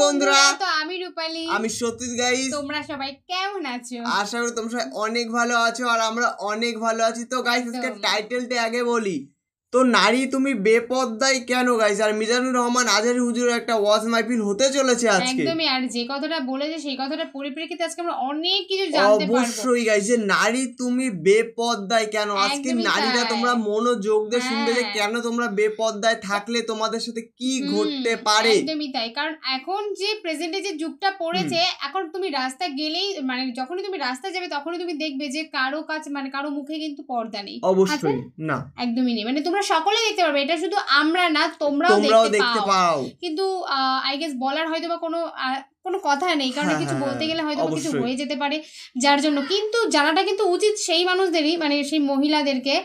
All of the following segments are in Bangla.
বন্ধুরা, তো আমি রূপালী, আমি সত্যিত গাইস। তোমরা সবাই কেমন আছো? আশা করি তোমরা সবাই অনেক ভালো আছো আর আমরা অনেক ভালো আছি। তো গাইস আজকে টাইটেলটা আগে বলি, তো নারী তুমি বেপরদাই কেন গাইস? আর মিজানুর রহমান আজহারী হুজুরের একটা ওয়াজ মাহফিল হতে চলেছে আজকে। একদমই, আর যে কথাটা বলেছে সেই কথাটার পরিপ্রেক্ষিতে আজকে আমরা অনেক কিছু জানতে পারবো। অবশ্যই গাইস, যে নারী তুমি বেপরদাই কেন, আজকে নারীরা তোমরা মনোযোগ দিয়ে শুনবে যে কেন তোমরা বেপরদায় থাকলে তোমাদের সাথে কি ঘটতে পারে। একদমই তাই, কারণ এখন যে প্রেজেন্টে যে যুগটা পড়েছে, এখন তুমি রাস্তা গেলেই মানে যখনই তুমি রাস্তায় যাবে তখনই তুমি দেখবে যে কারো কাছে মানে কারো মুখে কিন্তু পর্দা নেই। অবশ্যই না, একদমই নেই। মানে তোমরা সকলে দেখতে পারবে, এটা শুধু আমরা না, তোমরাও দেখতে পাও। কিন্তু আই গেস বলার হয়তো বা কোনো কথা নেই, কারণ কিছু বলতে গেলে হয়তো কিছু হয়ে যেতে পারে, যার জন্য কিন্তু জানাটা কিন্তু উচিত সেই মানুষদেরই, মানে সেই মহিলাদেরকে,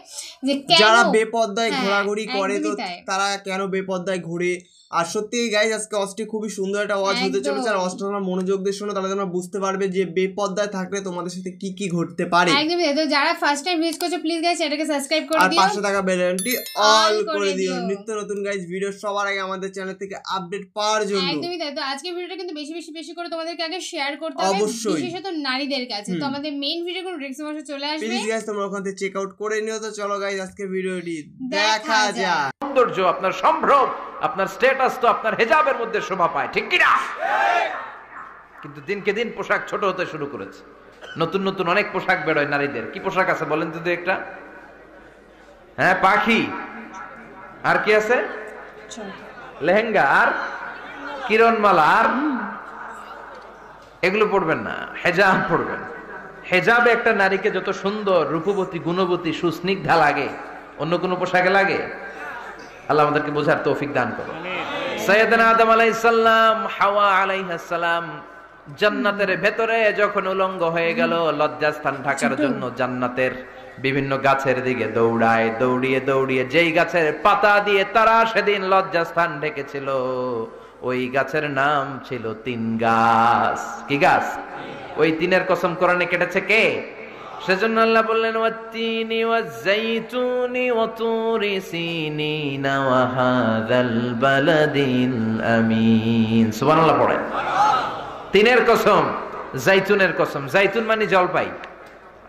যে যারা বেপরদায় ঘোরাঘুরি করে, তো তারা কেন বেপরদায় ঘুরে। আর সত্যি গাইজ আজকে অস্ট্রি খুবই সুন্দর একটা ওয়াজ হতে চলেছে, আর অস্ট্রি তোমরা মনোযোগ দিয়ে শোনো, তাহলে তোমরা বুঝতে পারবে যে বেপরদায় থাকলে তোমাদের সাথে কি কি ঘটতে পারে। একদমই। তো যারা ফার্স্ট টাইম ভিজিট করছো প্লিজ গাইজ এটাকে সাবস্ক্রাইব করে দিও, আর পাশে থাকা বেল আইকনটি অল করে দিও নিত্য নতুন গাইজ ভিডিও সবার আগে আমাদের চ্যানেল থেকে আপডেট পাওয়ার জন্য। একদমই তাই। তো আজকে ভিডিওটা কিন্তু বেশি করে তোমাদেরকে আগে শেয়ার করতে হবে, বিশেষত নারীদের কাছে। তো আমাদের মেইন ভিডিও কোন ডেসক্রিপশনে চলে আসবে, প্লিজ গাইজ তোমরা ওখান থেকে চেক আউট করে নিও। তো চলো গাইজ আজকে ভিডিওটি দেখা যাক। সৌন্দর্য, আপনার সম্ভ্রম, আপনার স্ট্যাটাস তো আপনার হেজাবের মধ্যে শোভা পায়, ঠিক কি না? কিন্তু দিনকে দিন পোশাক ছোট হতে শুরু করেছে। নতুন নতুন অনেক পোশাক বেরোয় নারীদের। কি পোশাক আছে বলেন তো একটা? হ্যাঁ, পাখি। আর কি আছে? লেহেঙ্গা আর কিরণমালা। আর এগুলো পড়বেন না, হেজাব পড়বেন। হেজাবে একটা নারীকে যত সুন্দর, রূপবতী, গুণবতী, সুস্নিগ্ধা লাগে, অন্য কোনো পোশাকে লাগে? আল্লাহ আমাদেরকে বোঝার তৌফিক দান করুন। সাইয়েদনা আদম আলাইহিস সালাম, হাওয়া আলাইহিস সালাম জান্নাতের ভেতরে যখন উলঙ্গ হয়ে গেল, লজ্জাস্থান ঢাকার জন্য জান্নাতের বিভিন্ন গাছের দিকে দৌড়িয়ে যেই গাছের পাতা দিয়ে তারা সেদিন লজ্জাস্থান ঢেকেছিল, ওই গাছের নাম ছিল তিন গাছ। কি গাছ? ওই তিনের কসম কোরআনে কেটেছে কে? সেজন্য আল্লাহ বললেন ওয়াত্তিনি ওয়াজ-যাইতুনি ওয়া তুরি সিনিনা ওয়া হাযাল বালাদিল আমিন। সুবহানাল্লাহ পড়েন। তিনের কসম, জাইতুনের কসম। জাইতুন মানে জলপাই।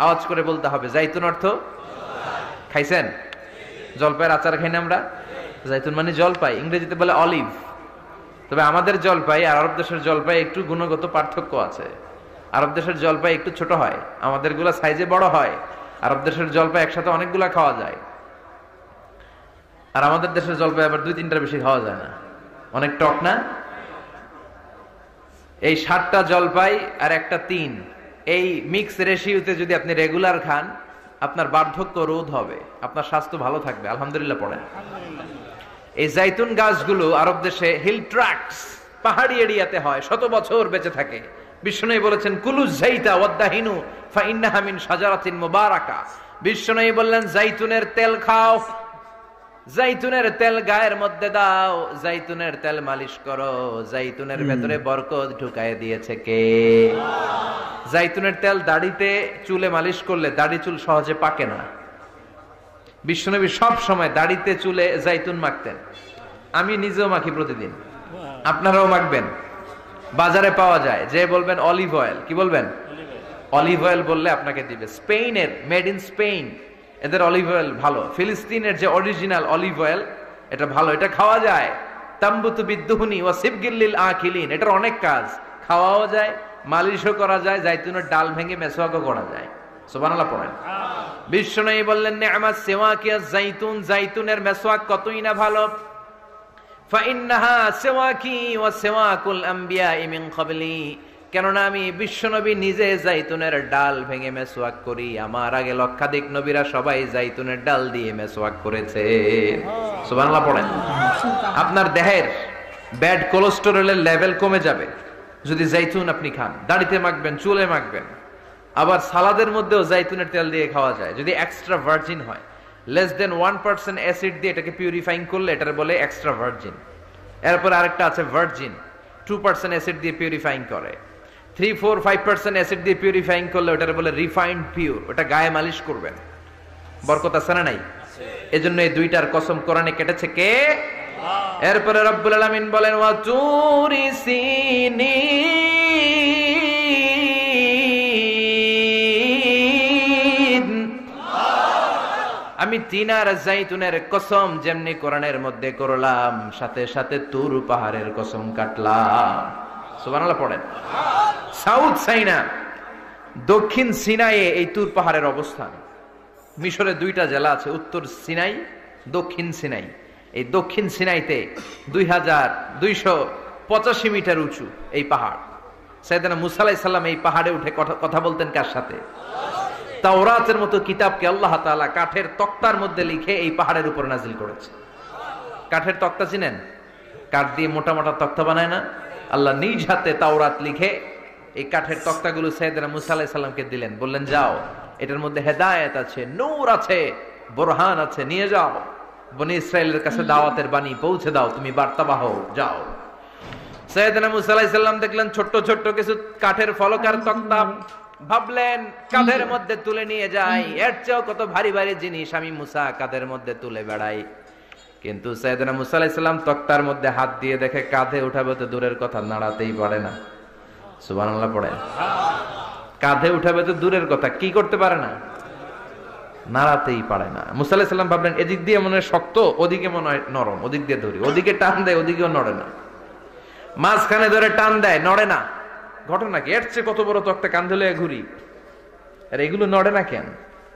আওয়াজ করে বলতে হবে, জাইতুন অর্থ খাইছেন? জলপাইয়ের আচার খাই না আমরা? জাইতুন মানে জলপাই, ইংরেজিতে বলে অলিভ। তবে আমাদের জলপাই আর আরব দেশের জলপাই একটু গুণগত পার্থক্য আছে। আরব দেশের জলপাই একটু ছোট হয়, আমাদের গুলা সাইজে বড় হয়। আরব দেশের জলপাই একসাথে অনেকগুলা খাওয়া যায়, আর আমাদের দেশের জলপাই আবার 2-3টার বেশি খাওয়া যায় না, অনেক টক না? এই 7টা জলপাই আর একটা 3, এই মিক্স রেশিওতে যদি আপনি রেগুলার খান, আপনার বার্ধক্য রোধ হবে, আপনার স্বাস্থ্য ভালো থাকবে। আলহামদুলিল্লাহ পড়েন। এই জাইতুন গাছগুলো আরব দেশে হিল ট্রাক্টস, পাহাড়ি এরিয়াতে হয়, 100 বছর বেঁচে থাকে। বিশ্বনবী বলেছেন কুলু যাইতা ওয়াদাহিনু ফাইন্নাহা মিন শাজারাতিন মুবারাকা। বিশ্বনবী বললেন জাইতুনের তেল খাও, জাইতুনের তেল গায়ের মধ্যে দাও, জাইতুনের তেল মালিশ করো, জাইতুনের ভেতরে বরকত ঢুকায় দিয়েছে কে? জাইতুনের তেল দাড়িতে চুলে মালিশ করলে দাড়ি চুল সহজে পাকে না। বিশ্বনবী সব সময় দাড়িতে চুলে জাইতুন মাখতেন। আমি নিজেও মাখি প্রতিদিন, আপনারাও মাখবেন। বাজারে পাওয়া যায়, যে বলবেন অলিভ অয়েল, কি বলবেন? অলিভ অয়েল বললে আপনাকে দিবে। স্পেনের, মেড ইন স্পেন, এদের অলিভ অয়েল ভালো। ফিলিস্তিনের যে অরিজিনাল অলিভ অয়েল, এটা ভালো, এটা খাওয়া যায়। তাম্বুতু বিদ্দুহুনি ওয়া সিবগিল আখিলিন, এটার অনেক কাজ, খাওয়াও যায়, মালিশও করা যায়, জাইতুনের ডাল ভেঙে মেসওয়াকও করা যায়। সুবহানাল্লাহ পড়েন। বিশ্বনবী বললেন নি'মাস সিওয়াকিয়া জাইতুন, জাইতুনের মেসওয়াক কতই না ভালো। ফাইন্নাহা সিওয়াকি ওয়া সিওয়াকুল আমবিয়াই মিন ক্বাবলি, কেননা আমি বিশ্বনবী নিজে জাইতুনের ডাল ভেঙে মেসওয়াক করি, আমার আগে লক্ষাধিক নবীরা সবাই জাইতুনের ডাল দিয়ে মেসওয়াক করেছে। সুবহানাল্লাহ পড়েন। আপনার দেহের ব্যাড কোলেস্টেরলের লেভেল কমে যাবে যদি জাইতুন আপনি খান। দাড়িতে মাখবেন, চুলে মাখবেন। আবার সালাদের মধ্যেও জাইতুনের তেল দিয়ে খাওয়া যায়, যদি এক্সট্রা ভার্জিন হয়। লেস দেন 1% অ্যাসিড দিয়ে এটাকে পিউরিফাইং করলে এটার বলে এক্সট্রা ভার্জিন। এরপর আরেকটা আছে ভার্জিন, 2% অ্যাসিড দিয়ে পিউরিফাইং করে। 3-4-5% অ্যাসিড দিয়ে পিউরিফাইং করলে ওটার বলে রিফাইন্ড পিওর, ওটা গায়ে মালিশ করবেন। বরকত আছে না নাই? এজন্য এই দুইটার কসম কোরআনে কেটেছে কে? এরপরে রব্বুল আলামিন বলেন ওয়া তুরি আমি তিন আর জাইতুনের কসম যেমনি কোরআনের মধ্যে করলাম, সাথে সাথে তুর পাহাড়ের কসম কাটলাম। সুবহানাল্লাহ পড়েন। সাউথ সাইনা, দক্ষিণ সিনাইয়ে এই তুর পাহাড়ের অবস্থান। মিশরে দুইটা জেলা আছে, উত্তর সিনাই, দক্ষিণ সিনাই। এই দক্ষিণ সিনাইতে 2285 মিটার উঁচু এই পাহাড়। সাইয়েদনা মুসা আলাইহিস সালাম এই পাহাড়ে উঠে কথা বলতেন কার সাথে? তাওরাতের মতো কিতাবকে আল্লাহ তাআলা কাঠের তক্তার মধ্যে লিখে এই পাহাড়ের উপর নাজিল করেছে। কাঠের তক্তা চিনেন? কাঠ দিয়ে মোটা মোটা তক্তা বানায় না? আল্লাহ নিজ হাতে তাওরাত লিখে এই কাঠের তক্তাগুলো সাইয়েদনা মুসা আলাইহিস সালামকে দিলেন, বললেন যাও, এটার মধ্যে হেদায়েত আছে, নূর আছে, বুরহান আছে, নিয়ে যাও, বনি ইসরাইলের কাছে দাওয়াতের বাণী পৌঁছে দাও, তুমি বার্তাবাহ, যাও। সাইয়েদনা মুসা আলাইহিস সালাম দেখলেন ছোট্ট ছোট্ট কিছু কাঠের ফলকার তক্তা, ভাবলেন কাঁধের মধ্যে তুলে নিয়ে যাই, এর চেয়েও কত ভারী ভারী জিনিস আমি মুসা কাঁধের মধ্যে তুলে বেড়াই। কিন্তু সাইয়েদনা মুসা আলাইহিস সালাম তক্তার মধ্যে হাত দিয়ে দেখে কাঁধে উঠাবে তো দূরের কথা, নাড়াতেই পারে না। সুবহানাল্লাহ পড়েন। কাঁধে উঠাবে তো দূরের কথা, কি করতে পারে না? নাড়াতেই পারে না। মুসা আলাইহিস সালাম ভাবলেন এদিক দিয়ে মনে হয় শক্ত, ওদিকে মনে হয় নরম, ওদিক দিয়ে ধরি, ওদিকে টান দেয়, ওদিকেও নড়ে না, মাঝখানে ধরে টান দেয়, নড়ে না। ঘটনা কি? এর চেয়ে কত বড় তক্তা কাঁধে লয়ে ঘুরি, আর এগুলো নড়ে না কেন?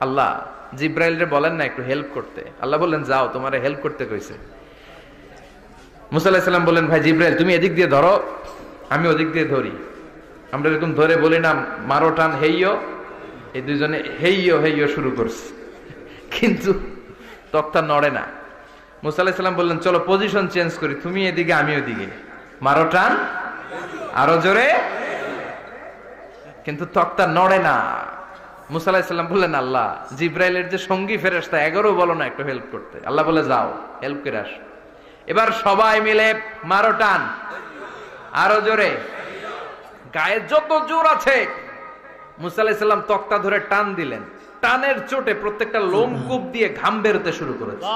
আল্লাহ জিব্রাইলরে বলেন না একটু হেল্প করতে? আল্লাহ বললেন যাও, তোমারে হেল্প করতে কইছে। মুসা আলাইহিস সালাম বললেন ভাই জিব্রাইল তুমি এদিক দিয়ে ধরো, আমি ওদিক দিয়ে ধরি। আমরা এরকম ধরে বলি না মারো টান হেইয়ো, এই দুইজনে হেইয়ো হেইয়ো শুরু করছে, কিন্তু তক্তা নড়ে না। মুসা আলাইহিস সালাম বললেন চলো পজিশন চেঞ্জ করি, তুমি এদিকে আমি ওদিকে, মারো টান আরো জোরে, কিন্তু তক্তা নড়ে না। মুসা আলাইহিস সালাম বললেন আল্লাহ জিব্রাইলের যে সঙ্গী ফেরেশতা 11 বলো না একটু হেল্প করতে। আল্লাহ বলে যাও হেল্প করে আস। এবার সবাই মিলে মারো টান আরো জোরে, গায়ে যত জোর আছে। মুসা আলাইহিস সালাম তক্তা ধরে টান দিলেন, টানের চোটে প্রত্যেকটা লোমকূপ দিয়ে ঘাম বেরোতে শুরু করেছে।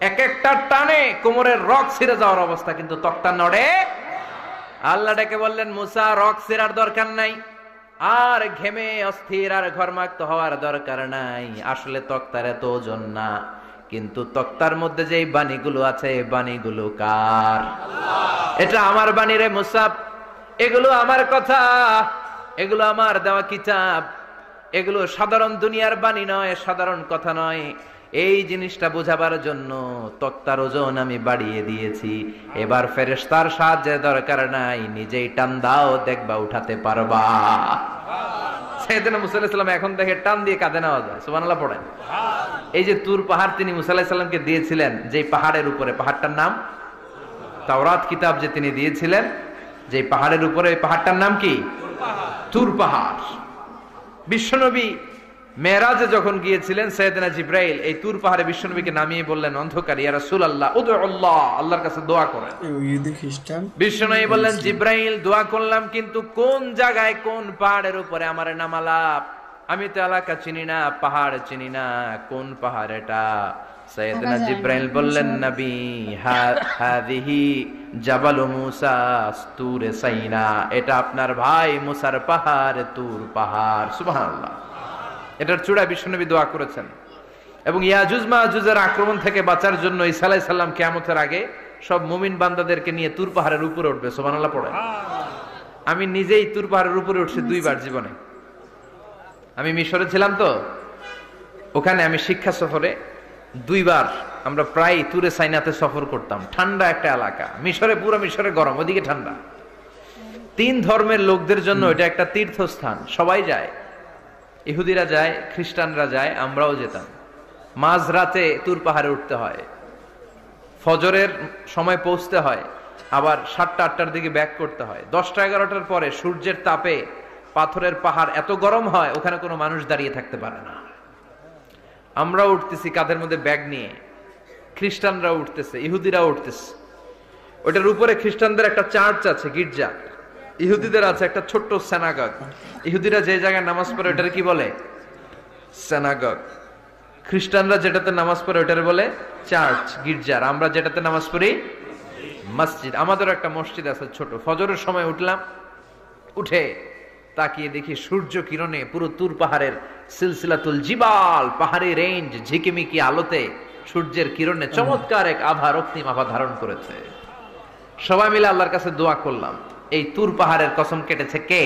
এক একটা টানে কোমরের রক ছিঁড়ে যাওয়ার অবস্থা, কিন্তু তক্তা নড়ে। আল্লাহ ডেকে বললেন মুসা রক ছিঁড়ার দরকার নাই, আর ঘেমে অস্থির আর ঘর্মাক্ত হওয়ার দরকার নাই। আসলে তক্তার এত ওজন না, কিন্তু তক্তার মধ্যে যে বাণীগুলো আছে বাণীগুলো কার? এটা আমার বাণী রে মুসা, এগুলো আমার কথা, এগুলো আমার দেওয়া কিতাব, এগুলো সাধারণ দুনিয়ার বাণী নয়, সাধারণ কথা নয়। এই জিনিসটা বোঝাবার জন্য তক্তার ওজন আমি বাড়িয়ে দিয়েছি। এবার ফেরেশতার সাহায্যের দরকার নাই, নিজেই টান দাও, দেখবা উঠাতে পারবা। সাইয়েদনা মুসা আলাইহিস সালাম এখন দেখে টান দিয়ে কাঁধে নেওয়া যায়। সুবহানাল্লাহ পড়েন। এই যে তুর পাহাড় তিনি মুসা আলাইহিস সালামকে দিয়েছিলেন, যে পাহাড়ের উপরে, পাহাড়টার নাম তাওরাত কিতাব যে তিনি দিয়েছিলেন, যে পাহাড়ের উপরে, পাহাড়টার নাম কি? তুর পাহাড়। বিশ্বনবী মেরাজে যখন গিয়েছিলেন সাইয়েদনা জিব্রাইল এই তুর পাহাড়ে বিশ্বনবীকে নামিয়ে বললেন অন্ধকার, ইয়া রাসূলুল্লাহ উদুল্লাহ, আল্লাহর কাছে দোয়া করেন। বিশ্বনবী বললেন জিব্রাইল দোয়া করলাম, কিন্তু কোন জায়গায় কোন পাহাড়ের উপরে আমারে নামালা? আমি তো এলাকা চিনি না, পাহাড় চিনি না, কোন পাহাড় এটা? সাইয়েদনা জিব্রাইল বললেন নবী হাদিহি জাবাল মুসা তুরে সাইনা, এটা আপনার ভাই মুসার পাহাড়, তুর পাহাড়। সুবহানাল্লাহ। এটার চূড়ায় বিশ্বনবী দোয়া করেছেন। এবং ইয়াজুজ মায়াজুজের আক্রমণ থেকে বাঁচার জন্য ঈসা আলাইহিস সালাম কিয়ামতের আগে সব মুমিন বান্দাদেরকে নিয়ে তুর পাহাড়ের উপরে উঠবে। সুবহানাল্লাহ পড়েন। আমি নিজেই তুর পাহাড়ের উপরে উঠছি 2 বার জীবনে। আমি মিশরে ছিলাম তো, ওখানে আমি শিক্ষা সফরে 2 বার আমরা প্রায় তুরে সাইনাতে সফর করতাম। ঠান্ডা একটা এলাকা, মিশরে পুরো মিশরে গরম, ওদিকে ঠান্ডা। 3 ধর্মের লোকদের জন্য এটা একটা তীর্থস্থান, সবাই যায়, ইহুদিরা যায়, খ্রিস্টানরা যায়, আমরাও যেতাম। মাঝরাতে তুর পাহাড়ে উঠতে হয়, ফজরের সময় পৌঁছতে হয়, আবার 7টা-8টার দিকে ব্যাক করতে হয়। 10টা-11টার পরে সূর্যের তাপে পাথরের পাহাড় এত গরম হয় ওখানে কোনো মানুষ দাঁড়িয়ে থাকতে পারে না। আমরা উঠতেছি কাঁধের মধ্যে ব্যাগ নিয়ে, খ্রিস্টানরা উঠতেছে, ইহুদিরা উঠতেছে। ওটার উপরে খ্রিস্টানদের একটা চার্চ আছে, গির্জা, ইহুদিদের আছে একটা ছোট্ট সিনাগগ। ইহুদিরা যে জায়গায় নামাজ পড়ে ওটার কি বলে? সিনাগগ। খ্রিস্টানরা যেটাতে নামাজ পড়ে ওটার বলে চার্চ, গির্জার। আমরা যেটাতে নামাজ পড়ি মসজিদ। আমাদের একটা মসজিদ আছে ছোট। ফজরের সময় উঠলাম, উঠে তাকিয়ে দেখি সূর্য কিরণে পুরো তুর পাহাড়ের সিলসিলাতুল জিবাল, পাহাড়ি রেঞ্জ ঝিকিমিকি আলোতে সূর্যের কিরণে চমৎকার এক আভা, রক্তিম আভা ধারণ করেছে। সবাই মিলে আল্লাহর কাছে দোয়া করলাম, এই তুর পাহাড়ের কসম কেটেছে কে?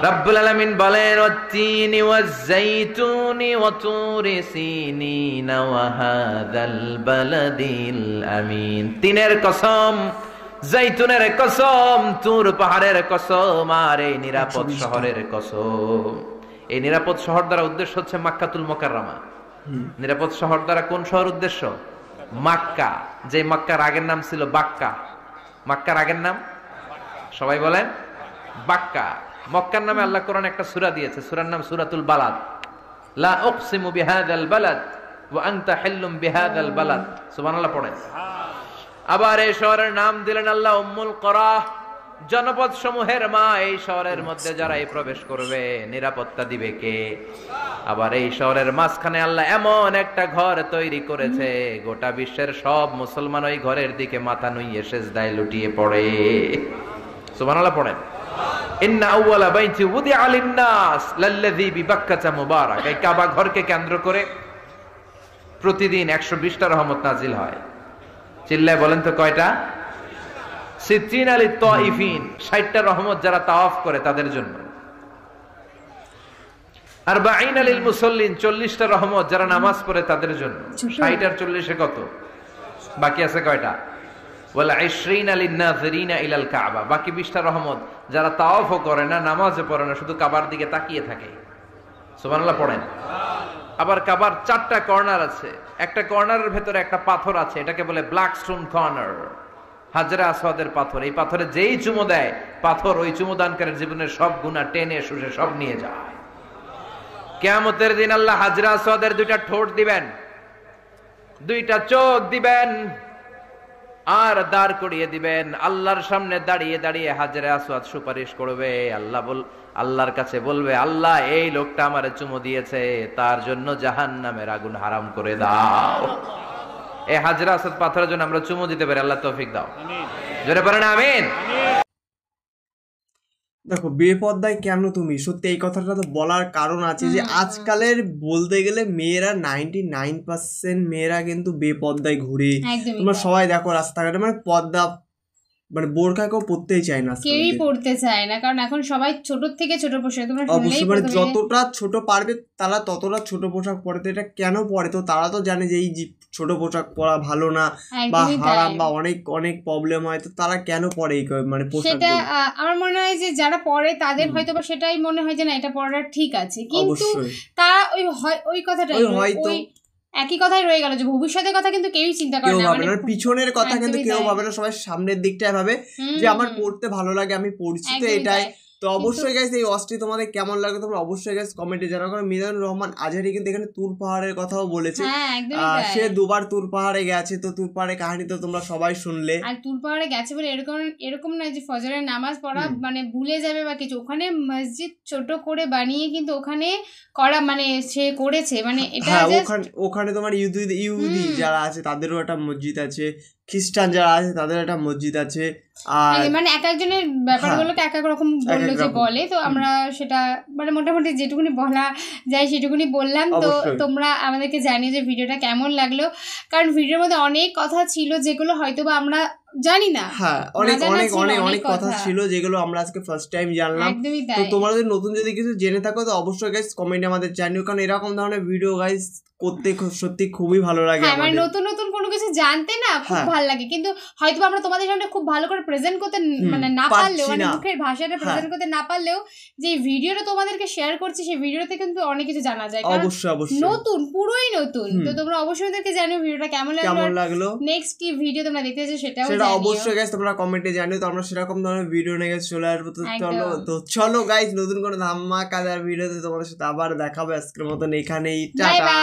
রব্বুল আলামিন বলেন, ওয়াত-তিনি ওয়াজ-যাইতুনি ওয়া তুরি সিনিন ওয়া হাযাল বালাদিল আমিন। তিনের কসম, জাইতুনের কসম, তুর পাহাড়ের কসম, আর এই নিরাপদ শহরের কসম। এই নিরাপদ শহর দ্বারা উদ্দেশ্য হচ্ছে মাক্কাতুল মুকাররমা। নিরাপদ শহর দ্বারা কোন শহর উদ্দেশ্য? মক্কা। যে মক্কার আগের নাম ছিল বাক্কা। মক্কার আগের নাম সবাই বলেন বাক্কা। মক্কার নামে আল্লাহ কোরআনে একটা সূরা দিয়েছে, সূরার নাম সূরাতুল বালাদ। লা উকসিমু বিহাযাল বালাদ ওয়া আনতা হিল্লুম বিহাযাল বালাদ। সুবহানাল্লাহ পড়েন। আবার এই শহরের নাম দিলেন আল্লাহ উম্মুল কুরা, জনপদ সমূহের মা। এই শহরের মধ্যে যারা এই প্রবেশ করবে নিরাপত্তা দিবে কে? আবার এই শহরের মাঝখানে আল্লাহ এমন একটা ঘর তৈরি করেছে, গোটা বিশ্বের সব মুসলমান ওই ঘরের দিকে মাথা নুইয়ে সিজদায় লুটিয়ে পড়ে। সুবহানাল্লাহ পড়েন। ইন্না আউওয়ালা বাইতি উদিআ লিন-নাস লাল্লাযী বিবাক্কাতা মুবারাক। এই কাবা ঘরকে কেন্দ্র করে প্রতিদিন 120টা রহমত নাজিল হয়। চিল্লায় বলেন তো কয়টা? 60 লিত তাইফিন, 60টা রহমত যারা তাওয়াফ করে তাদের জন্য। 40 লিল মুসাল্লিন, 40টা রহমত যারা নামাজ পড়ে তাদের জন্য। 60 আর 40 কত? বাকি আছে কয়টা? ওয়ালা 20 লিন-নাযিরিনা ইলাল কাবা, বাকি 20টা রহমত যারা তাওয়াফও করে না, নামাজও পড়ে না, শুধু কাবার দিকে তাকিয়ে থাকে। সুবহানাল্লাহ পড়েন। আবার কাবার 4টা কর্নার আছে, একটা কর্নারের ভেতরে একটা পাথর আছে, এটাকে বলে ব্ল্যাক স্টোন কর্নার, হাজরে আসওয়াদের পাথর। এই পাথরে যেই চুমো দেয়, পাথর ওই চুমোদানকারীর জীবনের সব গুনাহ টেনে শুষে সব নিয়ে যায়। কিয়ামতের দিন আল্লাহ হাজরে আসওয়াদের 2টা ঠোঁট দিবেন, 2টা চোখ দিবেন, আর দাঁড় করিয়ে দিবেন। আল্লাহর সামনে দাঁড়িয়ে দাঁড়িয়ে হাজরে আসওয়াদ সুপারিশ করবে। আল্লাহর কাছে বলবে, আল্লাহ এই লোকটা আমারে চুমো দিয়েছে, তার জন্য জাহান্নামের আগুন হারাম করে দাও। এই হাজরে আসওয়াদ পাথরের জন্য আমরা চুমো দিতে পারি, আল্লাহ তৌফিক দাও। জোরে পড়েন আমিন। দেখো, বেপর্দায় কেন তুমি, সত্যি এই কথাটা তো বলার কারণ আছে যে আজকালের বলতে গেলে মেয়েরা 99% মেয়েরা কিন্তু বেপর্দায় ঘুরে। তোমরা সবাই দেখো রাস্তাঘাটে, মানে পর্দা মানে বোরকা কেউ পড়তেই চায় না, কেউই পড়তে চায় না, কারণ এখন সবাই ছোট থেকে ছোট পোশাক। তোমরা অবশ্যই মানে যতটা ছোট পারবে তারা ততটা ছোট পোশাক পরে। তো এটা কেন পরে? তো তারা তো জানে যে এই ছোট পোশাক পরা ভালো না বা হারাম বা অনেক অনেক প্রবলেম হয়, তো তারা কেন পরে এই মানে পোশাক? সেটা আমার মনে হয় যে যারা পরে তাদের হয়তো বা সেটাই মনে হয় যে না এটা পরাটা ঠিক আছে, কিন্তু তারা ওই কথাটাই হয়তো একই কথাই রয়ে গেল যে ভবিষ্যতের কথা কিন্তু কেউই চিন্তা করে না, মানে পিছনের কথা কিন্তু কেউ ভাবে না, সবাই সামনের দিকটাই ভাবে যে আমার পড়তে ভালো লাগে, আমি পড়ছি, তো এটাই। তো অবশ্যই গাইস এই ওয়াচটি তোমাদের কেমন লাগে তোমরা অবশ্যই গাইস কমেন্টে জানাও। কারণ মিজানুর রহমান আজহারি কিন্তু এখানে তুর পাহাড়ের কথাও বলেছে, সে 2বার তুর পাহাড়ে গেছে। তো তুর পাহাড়ের কাহিনী তো তোমরা সবাই শুনলে। আর তুর পাহাড়ে গেছে বলে এরকম নয় যে ফজরের নামাজ পড়া মানে ভুলে যাবে বা কিছু। ওখানে মসজিদ ছোট করে বানিয়ে কিন্তু ওখানে করা মানে সে করেছে, মানে এটা ওখানে তোমার ইহুদি যারা আছে তাদেরও একটা মসজিদ আছে, খ্রিস্টান যারা আছে তাদের একটা মসজিদ আছে। আর মানে এক একজনের ব্যাপারগুলোকে এক এক রকম বললো যে বলে, তো আমরা সেটা মানে মোটামুটি যেটুকুনি বলা যায় সেটুকুনি বললাম। তো তোমরা আমাদেরকে জানিয়ে যে ভিডিওটা কেমন লাগলো, কারণ ভিডিওর মধ্যে অনেক কথা ছিল যেগুলো হয়তো বা আমরা জানি না। হ্যাঁ, অনেক অনেক অনেক অনেক কথা ছিল যেগুলো আমরা আজকে ফার্স্ট টাইম জানলাম। তো তোমরা যদি নতুন যদি কিছু জেনে থাকো তো অবশ্যই গাইস কমেন্টে আমাদের জানিও, কারণ এরকম ধরনের ভিডিও গাইস করতে সত্যি খুবই ভালো লাগে। হ্যাঁ, মানে নতুন নতুন কোনো কিছু জানতে না খুব ভালো লাগে, কিন্তু হয়তো আমরা তোমাদের সামনে খুব ভালো করে প্রেজেন্ট করতে মানে না পারলেও, মানে মুখের ভাষাটা প্রেজেন্ট করতে না পারলেও যে ভিডিওটা তোমাদেরকে শেয়ার করছি সেই ভিডিওতে কিন্তু অনেক কিছু জানা যায়। অবশ্যই অবশ্যই নতুন, পুরোই নতুন। তো তোমরা অবশ্যই ওদেরকে জানিও ভিডিওটা কেমন লাগলো, নেক্সট কি ভিডিও তোমরা দেখতে চাইছো সেটাও অবশ্যই গাইস তোমরা কমেন্টে জানিও। তো আমরা সেরকম ধরনের ভিডিও নিয়ে চলে আসবো। তো চলো গাইস, নতুন কোনো ধামাকাদার ভিডিওতে তোমাদের সাথে আবার দেখাবো। আজকের মতন এখানেই, টাটা।